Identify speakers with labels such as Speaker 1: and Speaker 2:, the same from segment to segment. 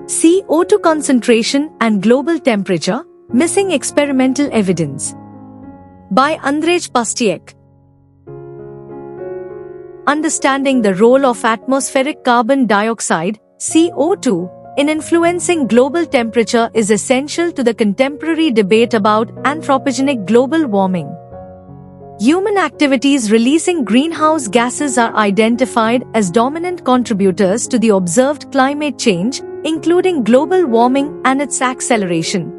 Speaker 1: CO2 concentration and global temperature, missing experimental evidence. By Andrzej Pustiak. Understanding the role of atmospheric carbon dioxide, CO2, in influencing global temperature is essential to the contemporary debate about anthropogenic global warming. Human activities releasing greenhouse gases are identified as dominant contributors to the observed climate change, including global warming and its acceleration.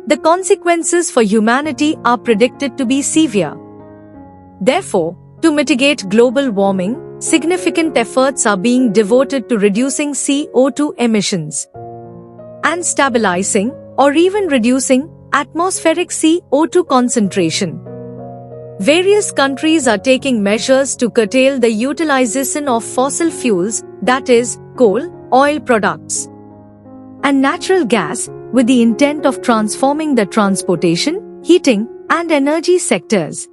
Speaker 1: The consequences for humanity are predicted to be severe. Therefore, to mitigate global warming, significant efforts are being devoted to reducing CO2 emissions and stabilizing or even reducing atmospheric CO2 concentration. Various countries are taking measures to curtail the utilization of fossil fuels, that is, coal, oil products, and natural gas, with the intent of transforming the transportation, heating, and energy sectors.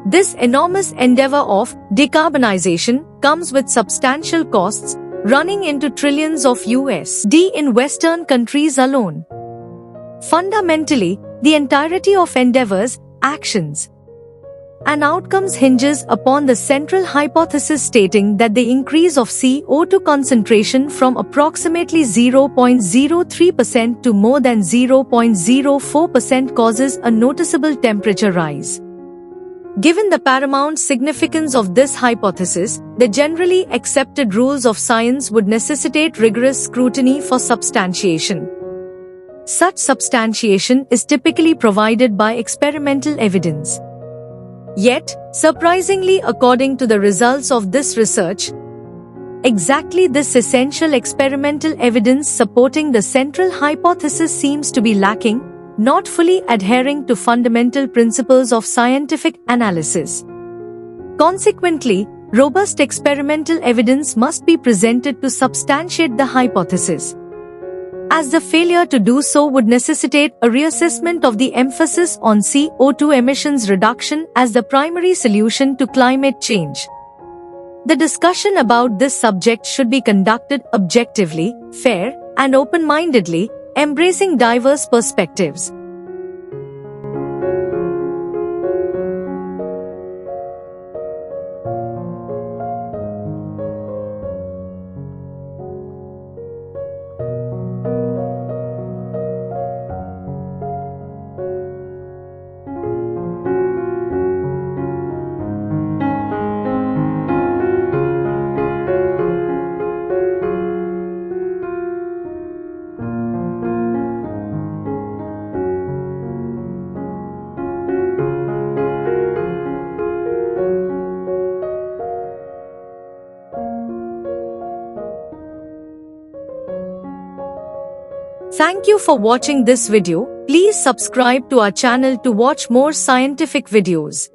Speaker 1: This enormous endeavor of decarbonization comes with substantial costs, running into trillions of USD in Western countries alone. Fundamentally, the entirety of endeavors, actions, and outcomes hinges upon the central hypothesis stating that the increase of CO2 concentration from approximately 0.03% to more than 0.04% causes a noticeable temperature rise. Given the paramount significance of this hypothesis, the generally accepted rules of science would necessitate rigorous scrutiny for substantiation. Such substantiation is typically provided by experimental evidence. Yet, surprisingly, according to the results of this research, exactly this essential experimental evidence supporting the central hypothesis seems to be lacking, not fully adhering to fundamental principles of scientific analysis. Consequently, robust experimental evidence must be presented to substantiate the hypothesis, as the failure to do so would necessitate a reassessment of the emphasis on CO2 emissions reduction as the primary solution to climate change. The discussion about this subject should be conducted objectively, fair, and open-mindedly, embracing diverse perspectives. Thank you for watching this video. Please subscribe to our channel to watch more scientific videos.